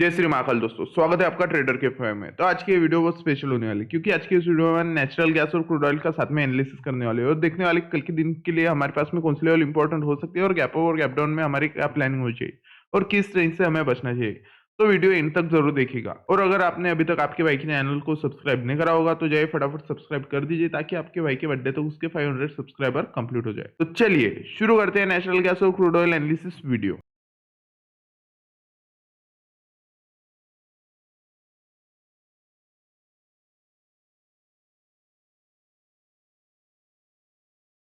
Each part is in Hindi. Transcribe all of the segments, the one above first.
जय श्री महाकाल दोस्तों, स्वागत है आपका ट्रेडर कैफे में। तो आज की ये वीडियो बहुत स्पेशल होने वाली है क्योंकि आज की इस वीडियो में नेचुरल गैस और क्रूड ऑयल का साथ में एनालिसिस करने वाले हैं और देखने वाले कल के दिन के लिए हमारे पास में कौन सी लेवल इंपॉर्टेंट हो सकती है और गैप अप और गैप डाउन में हमारी क्या प्लानिंग होनी चाहिए और किस रेंज से हमें बचना चाहिए। तो वीडियो इन तक जरूर देखिएगा और अगर आपने अभी तक आपके भाई के चैनल को सब्सक्राइब नहीं करा होगा तो जाइए फटाफट सब्सक्राइब कर दीजिए ताकि आपके भाई के बर्थडे तक उसके 500 सब्सक्राइबर कंप्लीट हो जाए। तो चलिए शुरू करते हैं नेचुरल गैस और क्रूड ऑयल एनालिसिस वीडियो।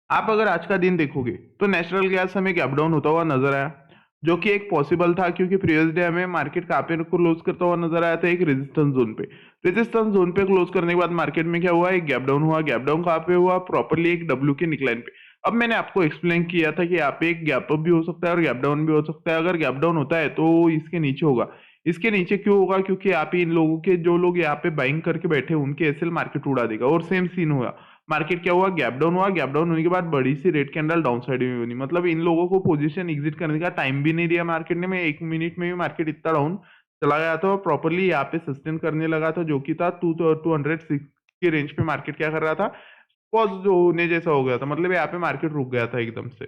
आप अगर आज का दिन देखोगे तो नेचुरल गैस हमें गैप डाउन होता हुआ नजर आया, जो कि एक पॉसिबल था क्योंकि प्रीवियस डे हमें मार्केट कहाँ पे क्लोज करता हुआ नजर आया था, एक रेजिस्टेंस जोन पे। रेजिस्टेंस जोन पे क्लोज करने के बाद मार्केट में क्या हुआ, एक गैप डाउन हुआ। गैप डाउन कहाँ पे हुआ, प्रॉपरली एक डब्ल्यू के निकलाइन पे। अब मैंने आपको एक्सप्लेन किया था कि यहाँ पे एक गैप अप भी हो सकता है और गैप डाउन भी हो सकता है। अगर गैप डाउन होता है तो इसके नीचे होगा। इसके नीचे क्यों होगा, क्योंकि यहाँ पे इन लोगों के जो लोग यहाँ पे बाइंग करके बैठे उनके एसएल मार्केट उड़ा देगा और सेम सीन हुआ। मार्केट क्या हुआ, गैप डाउन हुआ। गैप डाउन होने के बाद बड़ी सी रेड कैंडल डाउन साइड में बनी, मतलब इन लोगों को पोजीशन एग्जिट करने का टाइम भी नहीं दिया मार्केट ने। मैं 1 मिनट में भी मार्केट इतना डाउन चला गया था और प्रॉपरली यहाँ पे सस्टेन करने लगा था, जो कि था 206 की रेंज पे मार्केट क्या कर रहा था, पॉज जो होने जैसा हो गया था, मतलब यहाँ पे मार्केट रुक गया था एकदम से।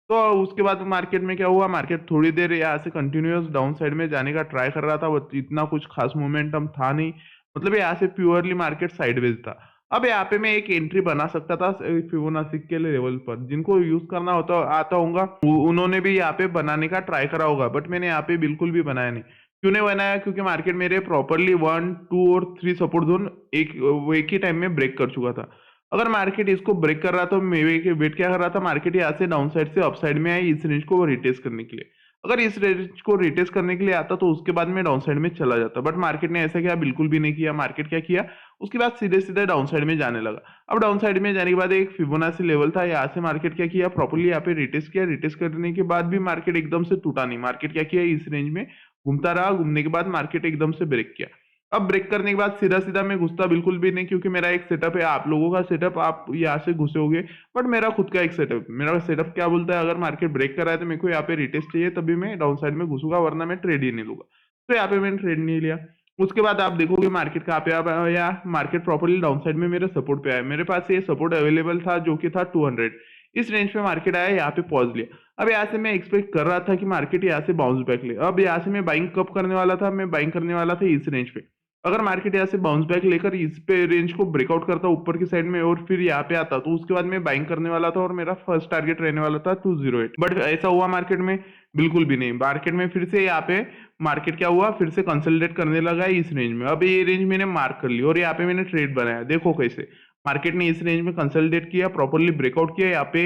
तो उसके बाद मार्केट में क्या हुआ, मार्केट थोड़ी देर यहाँ से कंटिन्यूअस डाउन साइड में जाने का ट्राई कर रहा था, बट इतना कुछ खास मोमेंटम था नहीं, मतलब यहाँ से प्योरली मार्केट साइडवेज था। अब यहाँ पे मैं एक एंट्री बना सकता था फिबोनाची के लेवल पर, जिनको यूज करना होता आता होगा उन्होंने भी यहाँ पे बनाने का ट्राई करा होगा, बट मैंने यहाँ पे बिल्कुल भी बनाया नहीं। क्यों नहीं बनाया, क्योंकि मार्केट मेरे प्रॉपरली 1 2 और 3 सपोर्ट जोन एक ही टाइम में ब्रेक कर चुका था। अगर मार्केट इसको ब्रेक कर रहा था तो मैं वेट क्या कर रहा था, मार्केट यहाँ से डाउन साइड से अप साइड में आई इस रेंज को रिटेस्ट करने के लिए। अगर इस रेंज को रिटेस्ट करने के लिए आता तो उसके बाद में डाउन साइड में चला जाता, बट मार्केट ने ऐसा किया, बिल्कुल भी नहीं किया। मार्केट क्या किया, उसके बाद सीधे सीधे डाउन साइड में जाने लगा। अब डाउन साइड में जाने के बाद एक फिबोनाची लेवल था, यहाँ से मार्केट क्या किया, प्रॉपर्ली यहाँ पे रिटेस्ट किया। रिटेस्ट करने के बाद भी मार्केट एकदम से टूटा नहीं, मार्केट क्या किया, इस रेंज में घूमता रहा। घूमने के बाद मार्केट एकदम से ब्रेक किया। अब ब्रेक करने के बाद सीधा सीधा मैं घुसता बिल्कुल भी नहीं, क्योंकि मेरा एक सेटअप है। आप लोगों का सेटअप आप यहाँ से घुसे होगे, बट मेरा खुद का एक सेटअप, मेरा सेटअप क्या बोलता है, अगर मार्केट ब्रेक कर रहा है तो मेरे को यहाँ पे रिटेस्ट चाहिए, तभी मैं डाउन साइड में घुसूंगा, वरना मैं ट्रेड ही नहीं लूंगा। तो यहाँ पे मैंने ट्रेड नहीं लिया। उसके बाद आप देखोगे मार्केट कहाँ पे आया, मार्केट प्रॉपर्ली डाउन साइड में मेरे सपोर्ट पे आया। मेरे पास ये सपोर्ट अवेलेबल था जो कि था 200। इस रेंज पे मार्केट आया, यहाँ पे पॉज लिया। अब यहाँ से मैं एक्सपेक्ट कर रहा था कि मार्केट यहाँ से बाउंस बैक ले। अब यहाँ से मैं बाइंग कब करने वाला था, मैं बाइंग करने वाला था इस रेंज पे। अगर मार्केट यहाँ से बाउंस बैक लेकर इस पे रेंज को ब्रेकआउट करता ऊपर की साइड में और फिर यहाँ पे आता, तो उसके बाद मैं बाइंग करने वाला था और मेरा फर्स्ट टारगेट रहने वाला था 208। बट ऐसा हुआ मार्केट में, बिल्कुल भी नहीं। मार्केट में फिर से यहाँ पे मार्केट क्या हुआ, फिर से कंसोलिडेट करने लगा इस रेंज में। अब ये रेंज मैंने मार्क कर ली और यहाँ पे मैंने ट्रेड बनाया। देखो कैसे मार्केट ने इस रेंज में कंसोलिडेट किया, प्रॉपर्ली ब्रेकआउट किया, यहाँ पे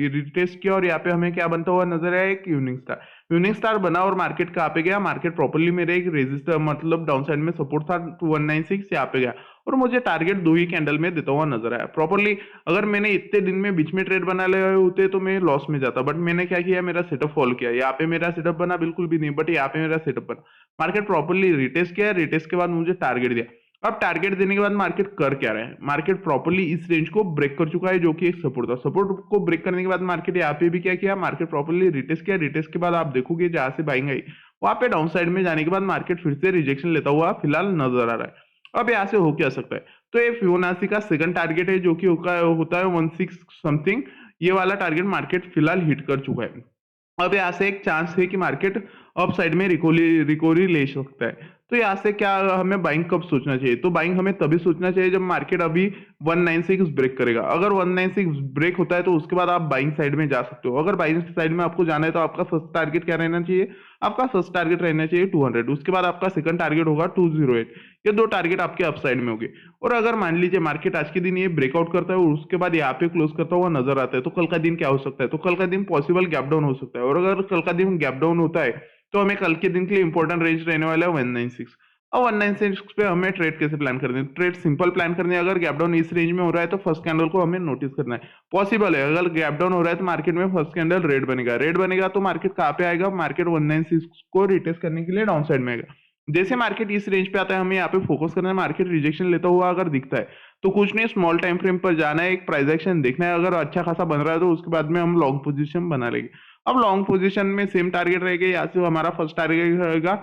रिटेस्ट किया और यहाँ पे हमें क्या बनता हुआ नजर आया, एक इवनिंग स्टार। इवनिंग स्टार बना और मार्केट कहाँ पे गया, मार्केट प्रॉपर्ली मेरे एक रेजिस्टर मतलब डाउन साइड में सपोर्ट था 196, यहाँ पे गया और मुझे टारगेट 2 ही कैंडल में देता हुआ नजर आया प्रॉपर्ली। अगर मैंने इतने दिन में बीच में ट्रेड बना ले होते तो मैं लॉस में जाता, बट मैंने क्या किया, मेरा सेटअप फॉलो किया। यहाँ पे मेरा सेटअप बना बिल्कुल भी नहीं, बट यहाँ पे मेरा सेटअप बना। मार्केट प्रॉपर्ली रिटेस्ट किया, रिटेस्ट के बाद मुझे टारगेट दिया। अब टारगेट देने के बाद मार्केट कर क्या रहा है, मार्केट प्रॉपर्ली इस रेंज को ब्रेक कर चुका है, जो कि एक सपोर्ट था। सपोर्ट को ब्रेक करने के बाद मार्केट यहाँ पे भी क्या किया, मार्केट प्रॉपर्ली रिटेस्ट किया। रिटेस्ट के बाद आप देखोगे जहां से बाइंग आई, वहां पे डाउन साइड में जाने के बाद मार्केट फिर से रिजेक्शन लेता हुआ फिलहाल नजर आ रहा है। अब यहाँ से हो क्या सकता है, तो ये फिबोनाची का सेकंड टारगेट है, जो कि होता है 16 समथिंग। ये वाला टारगेट मार्केट फिलहाल हिट कर चुका है। अब यहाँ से एक चांस है कि मार्केट अप साइड में रिकवरी ले सकता है। तो यहाँ से क्या हमें बाइंग कब सोचना चाहिए, तो बाइंग हमें तभी सोचना चाहिए जब मार्केट अभी 196 ब्रेक करेगा। अगर 196 ब्रेक होता है तो उसके बाद आप बाइंग साइड में जा सकते हो। अगर बाइंग साइड में आपको जाना है तो आपका फर्स्ट टारगेट क्या रहना चाहिए, आपका फर्स्ट टारगेट रहना चाहिए 200। उसके बाद आपका सेकंड टारगेट होगा 208। ये दो टारगेट आपके अप साइड में होंगे। और अगर मान लीजिए मार्केट आज के दिन ये ब्रेकआउट करता है और उसके बाद यहाँ पे क्लोज करता हुआ नजर आता है, तो कल का दिन क्या हो सकता है, तो कल का दिन पॉसिबल गैप डाउन हो सकता है। और अगर कल का दिन गैप डाउन होता है तो हमें कल के दिन के लिए इंपॉर्टेंट रेंज रहने वाला है 196। अब 196 पे हमें ट्रेड कैसे प्लान करनी है, ट्रेड सिंपल प्लान करनी है। अगर गैप डाउन इस रेंज में हो रहा है तो फर्स्ट कैंडल को हमें नोटिस करना है। पॉसिबल है अगर गैप डाउन हो रहा है तो मार्केट में फर्स्ट कैंडल रेड बनेगा। रेड बनेगा तो मार्केट कहाँ पे आएगा, मार्केट 196 को रिटेस्ट करने के लिए डाउन साइड में आएगा। जैसे मार्केट इस रेंज पे आता है हमें यहाँ पे फोकस करना है। मार्केट रिजेक्शन लेता हुआ अगर दिखता है तो कुछ नहीं, स्मॉल टाइम फ्रेम पर जाना है, एक प्राइस एक्शन देखना है। अगर अच्छा खासा बन रहा है तो उसके बाद में हम लॉन्ग पोजीशन बना लेंगे। अब लॉन्ग पोजीशन में सेम टारगेट रहेगा, यहाँ से हमारा फर्स्ट टारगेट रहेगा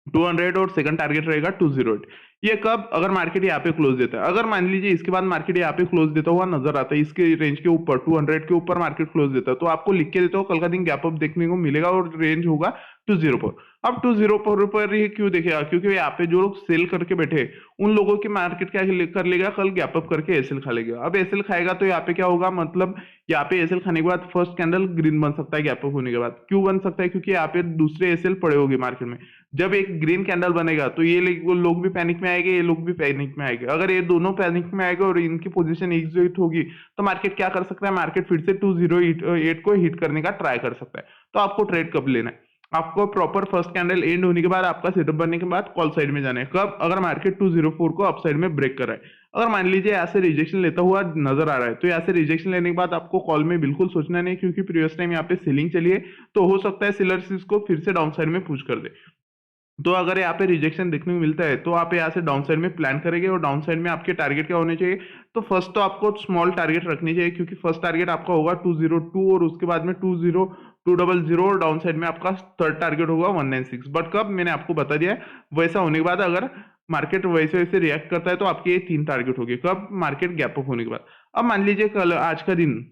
200 और सेकंड टारगेट रहेगा 208। ये कब? अगर मार्केट यहाँ पे क्लोज देता है। अगर मान लीजिए इसके बाद मार्केट यहाँ पे क्लोज देता हुआ नजर आता है, इसके रेंज के ऊपर 200 के ऊपर मार्केट क्लोज देता है, तो आपको लिख के देता हूँ कल का दिन गैप अप देखने को मिलेगा और रेंज होगा 204। अब 204 पर ही क्यों देखेगा? क्योंकि यहाँ पे जो लोग सेल करके बैठे हैं, उन लोगों की मार्केट क्या कर लेगा? कल गैप अप करके एसएल खा लेगा। अब एसएल खाएगा तो यहाँ पे क्या होगा? मतलब यहाँ पे एसएल खाने के बाद फर्स्ट कैंडल ग्रीन बन सकता है गैप अप होने के बाद। क्यों बन सकता है? क्योंकि यहाँ पे दूसरे एसएल पड़े होंगे मार्केट में। जब एक ग्रीन कैंडल बनेगा तो ये लोग भी पैनिक में आएंगे, ये लोग भी पैनिक में आएंगे। अगर ये दोनों पैनिक में आएंगे और इनकी पोजीशन एग्जिट होगी तो मार्केट क्या कर सकता है? मार्केट फिर से 208 को हिट करने का ट्राई कर सकता है। तो आपको ट्रेड कब लेना है? आपको प्रॉपर फर्स्ट कैंडल एंड होने के बाद, आपका सेटअप बनने के बाद कॉल साइड में जाना है। कब? अगर मार्केट 204 को अप साइड में ब्रेक कर रहा है। अगर मान लीजिए यहाँ से रिजेक्शन लेता हुआ नजर आ रहा है, तो यहाँ से रिजेक्शन लेने के बाद आपको कॉल में बिल्कुल सोचना नहीं, क्योंकि प्रीवियस टाइम यहाँ पे सेलिंग चली है, तो हो सकता है सेलर्स इसको फिर से डाउन साइड में पुश कर दे। तो अगर यहाँ पे रिजेक्शन देखने को मिलता है तो आप यहाँ से डाउन साइड में प्लान करेंगे, और डाउन साइड में आपके टारगेट क्या होने चाहिए? तो फर्स्ट तो आपको स्मॉल टारगेट रखनी चाहिए, क्योंकि फर्स्ट टारगेट आपका होगा 202 और उसके बाद में 200 और डाउन साइड में आपका थर्ड टारगेट होगा 196। बट कब? मैंने आपको बता दिया है। वैसा होने के बाद अगर मार्केट वैसे वैसे रिएक्ट करता है तो आपके ये 3 टारगेट हो गए। कब? मार्केट गैप अप होने के बाद। अब मान लीजिए कल आज का दिन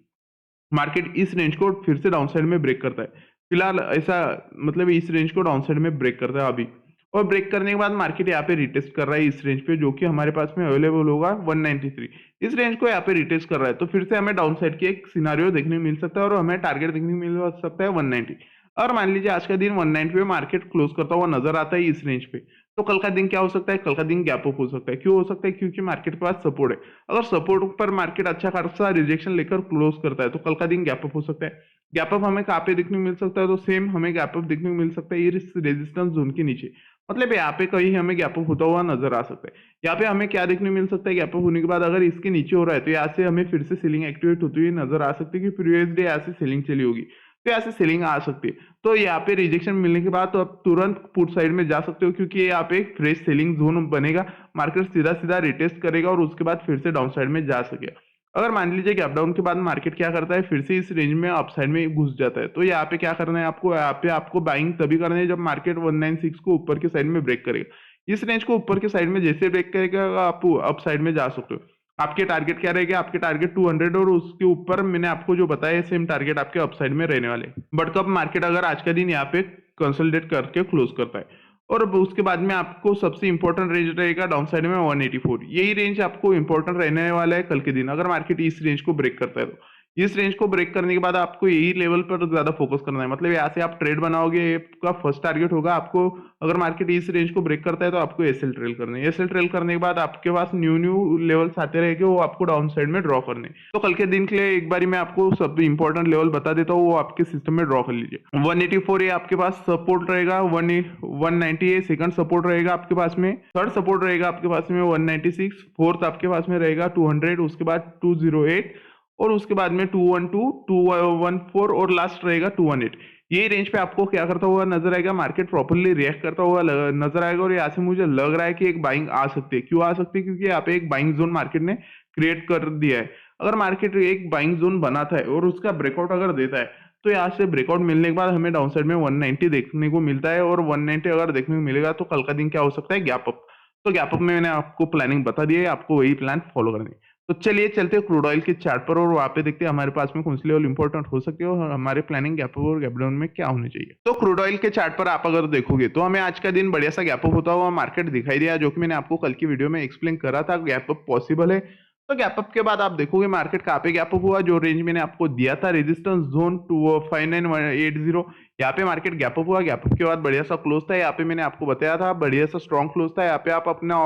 मार्केट इस रेंज को फिर से डाउन साइड में ब्रेक करता है। फिलहाल ऐसा मतलब इस रेंज को डाउन साइड में ब्रेक करता है अभी, और ब्रेक करने के बाद मार्केट यहाँ पे रिटेस्ट कर रहा है इस रेंज पे, जो कि हमारे पास में अवेलेबल होगा 193। इस रेंज को यहाँ पे रिटेस्ट कर रहा है, तो फिर से हमें डाउन साइड की एक सिनारियो देखने को मिल सकता है और हमें टारगेट देखने को मिल सकता है 190। और मान लीजिए आज का दिन 190 पे मार्केट क्लोज करता हुआ नजर आता है इस रेंज पे, तो कल का दिन क्या हो सकता है? कल का दिन गैप अप हो सकता है। क्यों हो सकता है? क्योंकि मार्केट के पास सपोर्ट है। अगर सपोर्ट पर मार्केट अच्छा खासा रिजेक्शन लेकर क्लोज करता है तो कल का दिन गैप अप हो सकता है। गैप अप हमें कहाँ पे देखने को मिल सकता है? तो सेम हमें गैप अप देखने को मिल सकता है इस रेजिस्टेंस जोन के नीचे। मतलब यहाँ पे कहीं हमें गैप अप होता हुआ नजर आ सकता है। यहाँ पे हमें क्या देखने को मिल सकता है? गैप अप होने के बाद अगर इसके नीचे हो रहा है तो यहाँ से हमें फिर से सेलिंग एक्टिवेट होती हुई नजर आ सकती है, कि प्रीवियस डे यहाँ से सेलिंग चली होगी, तो यहाँ से सेलिंग आ सकती है। तो यहाँ पे रिजेक्शन मिलने के बाद तो आप तुरंत पुट साइड में जा सकते हो, क्योंकि यहाँ पे एक फ्रेश सेलिंग जोन बनेगा। मार्केट सीधा सीधा रिटेस्ट करेगा और उसके बाद फिर से डाउन साइड में जा सकेगा। अगर मान लीजिए गैप डाउन के बाद मार्केट क्या करता है? फिर से इस रेंज में अप साइड में घुस जाता है, तो यहाँ पे क्या करना है आपको? यहाँ पे आपको बाइंग तभी करना है जब मार्केट 196 को ऊपर के साइड में ब्रेक करेगा। इस रेंज को ऊपर के साइड में जैसे ब्रेक करेगा आप अप साइड में जा सकते हो। आपके टारगेट क्या रहेगा? आपके टारगेट 200 और उसके ऊपर मैंने आपको जो बताया सेम टारगेट आपके अपसाइड में रहने वाले। बट कब? मार्केट अगर आज का दिन यहाँ पे कंसोलिडेट करके क्लोज करता है, और अब उसके बाद में आपको सबसे इंपॉर्टेंट रेंज रहेगा डाउन साइड में 184। यही रेंज आपको इंपॉर्टेंट रहने वाला है कल के दिन, अगर मार्केट इस रेंज को ब्रेक करता है तो। इस रेंज को ब्रेक करने के बाद आपको यही लेवल पर ज्यादा फोकस करना है। मतलब यहाँ से आप ट्रेड बनाओगे, आपका फर्स्ट टारगेट होगा आपको, अगर मार्केट इस रेंज को ब्रेक करता है तो आपको एसएल ट्रेल करने है। एसएल ट्रेल करने के बाद आपके पास न्यू लेवल्स आते रहेंगे, वो आपको डाउन साइड में ड्रॉ करने। तो कल के दिन के लिए एक बार मैं आपको सब इंपॉर्टेंट लेवल बता देता हूँ, वो आपके सिस्टम में ड्रॉ कर लीजिए। 184 ये आपके पास सपोर्ट रहेगा, 190 सेकंड सपोर्ट रहेगा आपके पास में, थर्ड सपोर्ट रहेगा आपके पास में 196, फोर्थ आपके पास में रहेगा 200, उसके बाद 208, और उसके बाद में 212, 214 और लास्ट रहेगा 218। ये रेंज पे आपको क्या करता हुआ नजर आएगा? मार्केट प्रॉपर्ली रिएक्ट करता हुआ नजर आएगा, और यहाँ से मुझे लग रहा है कि एक बाइंग आ सकती है। क्यों आ सकती है? क्योंकि यहाँ पे एक बाइंग जोन मार्केट ने क्रिएट कर दिया है। अगर मार्केट एक बाइंग जोन बनाता है और उसका ब्रेकआउट अगर देता है, तो यहाँ से ब्रेकआउट मिलने के बाद हमें डाउन साइड में 190 देखने को मिलता है, और 190 अगर देखने को मिलेगा तो कल का दिन क्या हो सकता है? Gap up. तो गैप अप में मैंने आपको प्लानिंग बता दी है, आपको वही प्लान फॉलो करनी है। तो चलिए चलते हैं क्रूड ऑयल के चार्ट पर, और वहां पे देखते हैं हमारे पास में कौन सी लेवल इंपॉर्टेंट हो सकती है और हमारे प्लानिंग गैप अप और गैप डाउन में क्या होनी चाहिए। तो क्रूड ऑयल के चार्ट पर आप अगर देखोगे तो हमें आज का दिन बढ़िया सा गैप अप होता हुआ मार्केट दिखाई दिया, जो कि मैंने आपको कल की वीडियो में एक्सप्लेन करा था गैप अप पॉसिबल है। तो गैप अप के बाद आप देखोगे मार्केट कहाँ पे गैप अप हुआ, जो रेंज मैंने आपको दिया था रेजिस्टेंस जोन 25980, यहाँ पे मार्केट गैप अप हुआ। गैप अप के बाद बढ़िया सा क्लोज था, यहाँ पे मैंने आपको बताया था बढ़िया सा स्ट्रॉन्ग क्लोज था। यहाँ पे आप अपना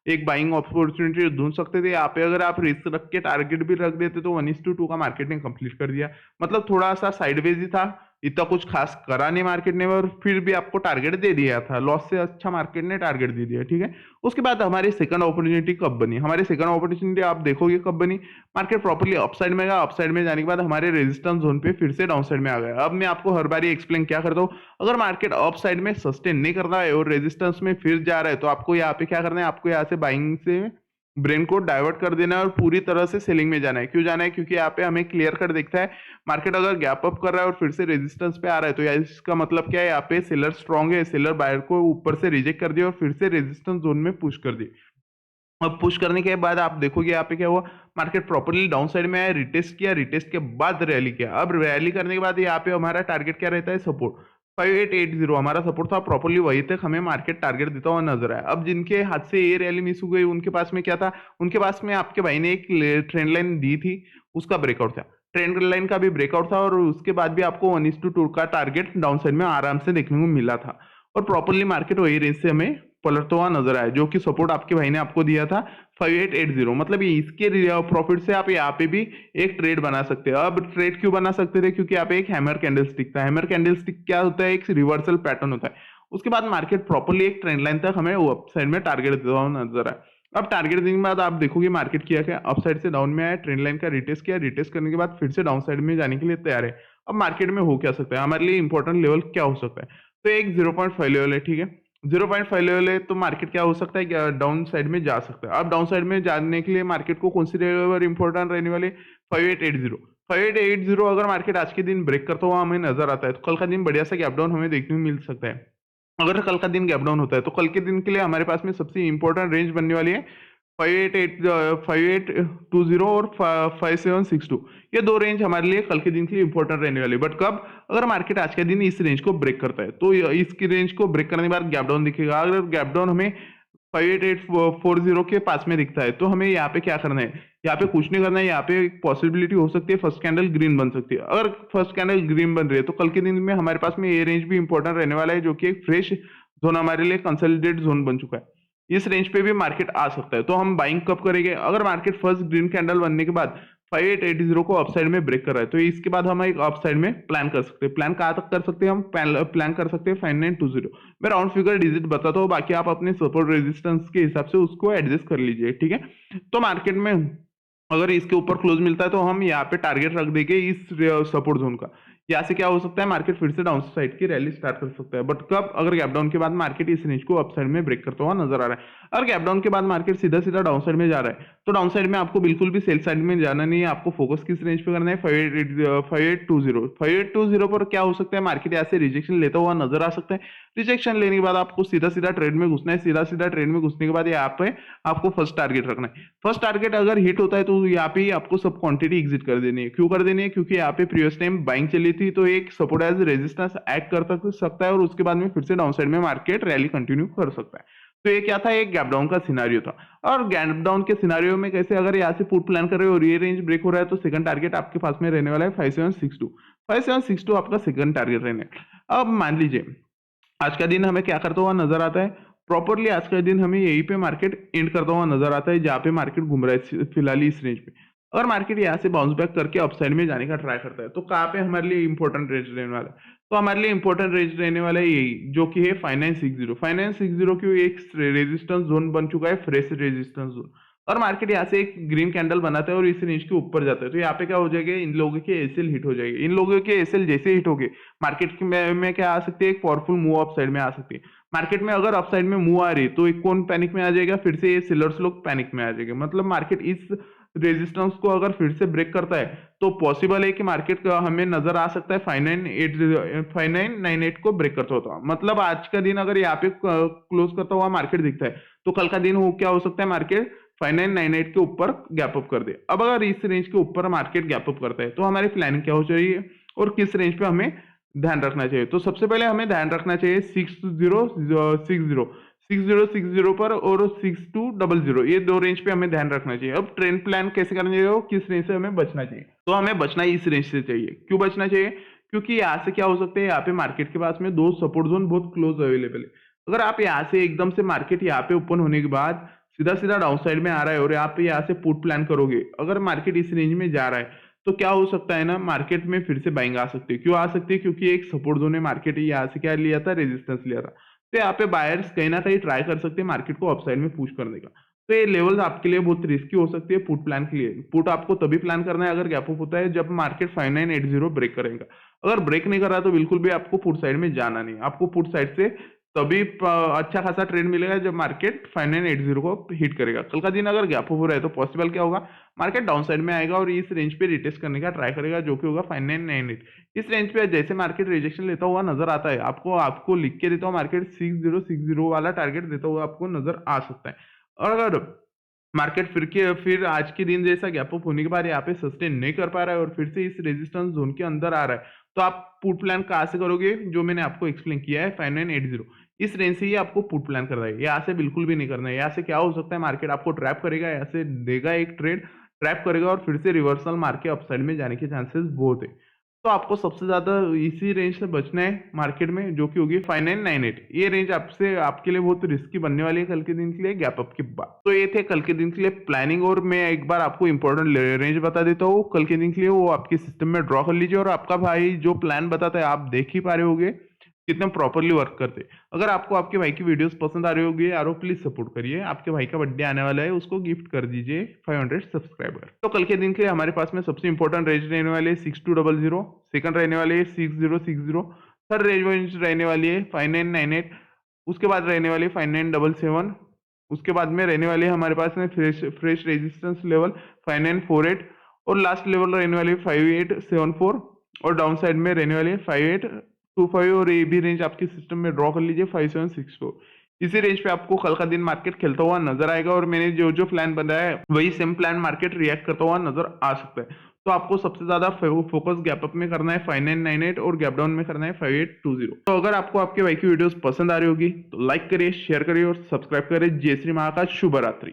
एक बाइंग अपॉर्चुनिटी ढूंढ सकते थे। यहाँ पे अगर आप रिस्क रख के टारगेट भी रख देते तो 1:2 का मार्केट ने कंप्लीट कर दिया। मतलब थोड़ा सा साइडवेज ही था, इतना कुछ खास करा नहीं मार्केट ने, और फिर भी आपको टारगेट दे दिया था। लॉस से अच्छा मार्केट ने टारगेट दे दिया, ठीक है। उसके बाद हमारी सेकंड अपॉर्चुनिटी कब बनी? हमारी सेकंड अपॉर्चुनिटी आप देखोगे कब बनी, मार्केट प्रॉपर्ली अपसाइड में गया। अपसाइड में जाने के बाद हमारे रेजिस्टेंस जोन पे फिर से डाउन साइड में आ गया। अब मैं आपको हर बार एक्सप्लेन क्या करता हूँ, अगर मार्केट अप साइड में सस्टेन नहीं कर रहा है और रेजिस्टेंस में फिर जा रहा है, तो आपको यहाँ पे क्या करना है? आपको यहाँ से बाइंग से ब्रेन को डाइवर्ट कर देना है और पूरी तरह से सेलिंग में जाना है। क्यों जाना है? क्योंकि यहाँ पे हमें क्लियर कट दिखता है, मार्केट अगर गैप अप कर रहा है और फिर से रेजिस्टेंस पे आ रहा है, तो या इसका मतलब क्या है? यहाँ पे सेलर स्ट्रांग है, सेलर बायर को ऊपर से रिजेक्ट कर दिया और फिर से रेजिस्टेंस जोन में पुश कर दी। अब पुश करने के बाद आप देखोगे यहाँ पे क्या हुआ, मार्केट प्रॉपर्ली डाउन साइड में आया, रिटेस्ट किया, रिटेस्ट के बाद रैली किया। अब रैली करने के बाद यहाँ पे हमारा टारगेट क्या रहता है? सपोर्ट 5880 हमारा सपोर्ट था, प्रॉपर्ली वहीं तक हमें मार्केट टारगेट देता हुआ नजर आया। अब जिनके हाथ से ये रैली मिस हो गई, उनके पास में क्या था? उनके पास में आपके भाई ने एक ट्रेंड लाइन दी थी, उसका ब्रेकआउट था, ट्रेंड लाइन का भी ब्रेकआउट था और उसके बाद भी आपको 1:2 का टारगेट डाउन साइड में आराम से देखने को मिला था और प्रॉपर्ली मार्केट वही रेंज से हमें पलटता हुआ नजर आया, जो कि सपोर्ट आपके भाई ने आपको दिया था 5880। मतलब ये इसके प्रॉफिट से आप यहाँ पे भी एक ट्रेड बना सकते हैं। अब ट्रेड क्यों बना सकते थे? क्योंकि यहाँ पे एक हैमर कैंडलस्टिक था। हैमर कैंडलस्टिक क्या होता है? एक रिवर्सल पैटर्न होता है। उसके बाद मार्केट प्रॉपर्ली एक ट्रेंड लाइन तक हमें अपसाइड में टारगेट देता हुआ नजर आया। अब टारगेट देने के बाद आप देखोगे मार्केट किया क्या, अपसाइड से डाउन में आया, ट्रेंड लाइन का रिटेस्ट किया, रिटेस्ट करने के बाद फिर से डाउन साइड में जाने के लिए तैयार है। अब मार्केट में हो क्या सकता है? हमारे लिए इंपॉर्टेंट लेवल क्या हो सकता है? तो एक 0.5 लेवल है, ठीक है। 0.5 लेवल है तो मार्केट क्या हो सकता है? क्या डाउन साइड में जा सकता है। अब डाउन साइड में जाने के लिए मार्केट को कौन सी लेवल इंपॉर्टेंट रहने वाले? 5880। 5880 अगर मार्केट आज के दिन ब्रेक करता हुआ हमें नजर आता है तो कल का दिन बढ़िया सा गैप डाउन हमें देखने को मिल सकता है। अगर कल का दिन गैप डाउन होता है तो कल के दिन के लिए हमारे पास में सबसे इंपॉर्टेंट रेंज बनने वाली है 5820 और 5762। ये दो रेंज हमारे लिए कल के दिन के लिए इंपॉर्टेंट रहने वाली है। बट कब? अगर मार्केट आज के दिन इस रेंज को ब्रेक करता है तो इसकी रेंज को ब्रेक करने के बाद गैप डाउन दिखेगा। अगर गैप डाउन हमें 5840 के पास में दिखता है तो हमें यहाँ पे क्या करना है? यहाँ पे कुछ नहीं करना है। यहाँ पे एक पॉसिबिलिटी हो सकती है फर्स्ट कैंडल ग्रीन बन सकती है। अगर फर्स्ट कैंडल ग्रीन बन रही है तो कल के दिन में हमारे पास में ये रेंज भी इंपॉर्टेंट रहने वाला है, जो कि एक फ्रेश जोन हमारे लिए कंसोलिडेट जोन बन चुका है। इस रेंज पे भी मार्केट आ सकता है। तो हम बाइंग कब करेंगे? अगर मार्केट फर्स्ट ग्रीन कैंडल बनने के बाद 5880 को अपसाइड में ब्रेक कर रहा है तो इसके बाद हम एक अपसाइड में प्लान कर सकते हैं। प्लान कहाँ तक कर सकते हैं? हम प्लान कर सकते हैं 5920। मैं राउंड फिगर डिजिट बताता हूँ, बाकी आप अपने सपोर्ट रेजिस्टेंस के हिसाब से उसको एडजस्ट कर लीजिए, ठीक है। तो मार्केट में अगर इसके ऊपर क्लोज मिलता है तो हम यहाँ पे टारगेट रख देंगे इस सपोर्ट जोन का। यहाँ से क्या हो सकता है? मार्केट फिर से डाउन साइड की रैली स्टार्ट कर सकता है। बट कब? अगर गैप डाउन के बाद मार्केट इस रेंज को अपसाइड में ब्रेक करता हुआ नजर आ रहा है। अगर गैप डाउन के बाद मार्केट सीधा सीधा डाउन साइड में जा रहा है तो डाउन साइड में आपको बिल्कुल भी सेल साइड में जाना नहीं है। आपको फोकस किस रेंज पे करना है? 5820 पर क्या हो सकता है? मार्केट यहाँ से रिजेक्शन लेता हुआ नजर आ सकता है। रिजेक्शन लेने के बाद आपको सीधा सीधा ट्रेड में घुसना है। सीधा सीधा ट्रेड में घुसने के बाद यहाँ पे आपको फर्स्ट टारगेट रखना है। फर्स्ट टारगेट अगर हिट होता है तो यहाँ पे ही आपको सब क्वांटिटी एग्जिट कर देनी है। क्यों कर देनी है? क्योंकि यहाँ पे प्रीवियस टाइम बाइंग चली थी तो एक सपोर्ट एज रेजिस्टेंस एक्ट कर सकता है और उसके बाद में फिर से डाउन साइड में मार्केट रैली कंटिन्यू कर सकता है। तो ये क्या था? एक गैप डाउन का सिनारियो था। और गैप डाउन के सिनारियो में कैसे? अगर यहाँ से पुट प्लान कर रहे हो और ये रेंज ब्रेक हो रहा है तो सेकंड टारगेट आपके पास में रहने वाला है 5762। 5762 आपका सेकंड टारगेट रहने। अब मान लीजिए आज का दिन हमें क्या करता हुआ नजर आता है? प्रॉपरली आज का दिन हमें यहीं पे मार्केट एंड करता हुआ नजर आता है, जहां पे मार्केट घूम रहा है फिलहाल इस रेंज पे। अगर मार्केट यहाँ से बाउंस बैक करके अपसाइड में जाने का ट्राई करता है तो कहाँ पे हमारे लिए इंपॉर्टेंट रेंज रहने वाला है? तो हमारे लिए इंपॉर्टेंट रेंज रहने वाला है यही, जो कि है 5960। 5960 की एक रेजिस्टेंस जोन बन चुका है, फ्रेश रेजिस्टेंस जोन। और मार्केट यहाँ से एक ग्रीन कैंडल बनाता है और इस रेंज के ऊपर जाता है तो यहाँ पे क्या हो जाएगा? इन लोगों के एसएल हिट हो जाएगी। इन लोगों के एसएल जैसे हिट हो गए मार्केट में क्या आ सकती है? एक पावरफुल मूव अप साइड में आ सकती है। मार्केट में अगर अप साइड में मूव आ रही है तो एक कौन पैनिक में आ जाएगा? फिर से ये सेलर्स लोग पैनिक में आ जाएंगे। मतलब मार्केट इस रेजिस्टेंस को अगर फिर से ब्रेक करता है तो पॉसिबल है कि मार्केट का हमें नजर आ सकता है 5998 को ब्रेक करता होता। मतलब आज का दिन अगर यहाँ पे क्लोज करता हुआ मार्केट दिखता है तो कल का दिन हो क्या हो सकता है? मार्केट 5998 के ऊपर गैप अप कर दे। अब अगर इस रेंज के ऊपर मार्केट गैप अप करता है तो हमारी प्लानिंग क्या हो चाहिए और किस रेंज पे हमें ध्यान रखना चाहिए? तो सबसे पहले हमें ध्यान रखना चाहिए 6060 पर और 6200, ये दो रेंज पे हमें ध्यान रखना चाहिए। अब ट्रेंड प्लान कैसे करना चाहिए और किस रेंज से हमें बचना चाहिए? तो हमें बचना इस रेंज से चाहिए। क्यों बचना चाहिए? क्योंकि यहाँ से क्या हो सकता है? यहाँ पे मार्केट के पास में दो सपोर्ट जोन बहुत क्लोज अवेलेबल है। अगर आप यहाँ से एकदम से मार्केट यहाँ पे ओपन होने के बाद सीधा सीधा डाउन साइड में आ रहा है और आप यहाँ से पुट प्लान करोगे, अगर मार्केट इस रेंज में जा रहा है तो क्या हो सकता है ना? मार्केट में फिर से बाइंग आ सकती है। क्यों आ सकती है? क्योंकि एक सपोर्ट जोन है, मार्केट यहाँ से क्या लिया था? रेजिस्टेंस लिया था। तो यहाँ पे बायर्स कहीं ना कहीं ट्राई कर सकते हैं मार्केट को अपसाइड में पुश करने का। तो ये लेवल्स आपके लिए बहुत रिस्की हो सकती है पुट प्लान के लिए। पुट आपको तभी प्लान करना है अगर गैप अप होता है जब मार्केट 5980 ब्रेक करेगा। अगर ब्रेक नहीं कर रहा तो बिल्कुल भी आपको पुट साइड में जाना नहीं, आपको पुट साइड से तभी अच्छा खासा ट्रेड मिलेगा जब मार्केट 5980 को हिट करेगा। कल का दिन अगर गैप अप हो रहा है तो पॉसिबल क्या होगा, मार्केट डाउन साइड में आएगा और इस रेंज पे रिटेस्ट करने का ट्राई करेगा, जो कि होगा 5998। इस रेंज पे जैसे मार्केट रिजेक्शन लेता हुआ नजर आता है, आपको आपको लिख के देता हूँ, मार्केट 6060 वाला टारगेट देता हुआ आपको नजर आ सकता है। और अगर मार्केट फिर आज के दिन जैसा गैप अप होने के बाद यहाँ पे सस्टेन नहीं कर पा रहा है और फिर से इस रेजिस्टेंस जोन के अंदर आ रहा है, तो आप पुट प्लान कहाँ से करोगे, जो मैंने आपको एक्सप्लेन किया है 5980, इस रेंज से ही आपको पुट प्लान करना है। यहाँ से बिल्कुल भी नहीं करना है। यहाँ से क्या हो सकता है, मार्केट आपको ट्रैप करेगा, यहाँ से देगा एक ट्रेड, ट्रैप करेगा और फिर से रिवर्सल मार के अपसाइड में जाने के चांसेस बहुत है। तो आपको सबसे ज्यादा इसी रेंज से बचना है मार्केट में, जो कि होगी 5998। ये रेंज आपसे आपके लिए बहुत रिस्की बनने वाली है कल के दिन के लिए गैप अप के बाद। तो ये थे कल के दिन के लिए प्लानिंग, और मैं एक बार आपको इंपॉर्टेंट रेंज बता देता हूँ कल के दिन के लिए, वो आपके सिस्टम में ड्रॉ कर लीजिए। और आपका भाई जो प्लान बताता है आप देख ही पा रहे होगे कितना प्रॉपरली वर्क करते। अगर आपको आपके भाई की वीडियोस पसंद आ रही होगी यारो, प्लीज सपोर्ट करिए। आपके भाई का बर्थडे आने वाला है, उसको गिफ्ट कर दीजिए 500 सब्सक्राइबर। तो कल के दिन के लिए हमारे पास में सबसे इंपॉर्टेंट रेंज रहने वाले 6200, सेकंड रहने वाले है 6060, थर्ड रेंज रहने वाली है 5998, उसके बाद रहने वाली है 5977, उसके बाद में रहने वाली है हमारे पास में फ्रेश रेजिस्टेंस लेवल 5948, और लास्ट लेवल रहने वाली है 5874, और डाउन साइड में रहने वाली है 5825, और ये भी रेंज आपके सिस्टम में ड्रॉ कर लीजिए 5764। इसी रेंज पे आपको कल का दिन मार्केट खेलता हुआ नजर आएगा, और मैंने जो जो प्लान बनाया है वही सेम प्लान मार्केट रिएक्ट करता हुआ नजर आ सकता है। तो आपको सबसे ज्यादा फोकस गैप अप में करना है 5998, और गैप डाउन में करना है 5820। तो अगर आपको आपके भाई की वीडियोस पसंद आ रही होगी तो लाइक करिए, शेयर करिए और सब्सक्राइब करिए। जय श्री महाकाल, शुभ रात्रि।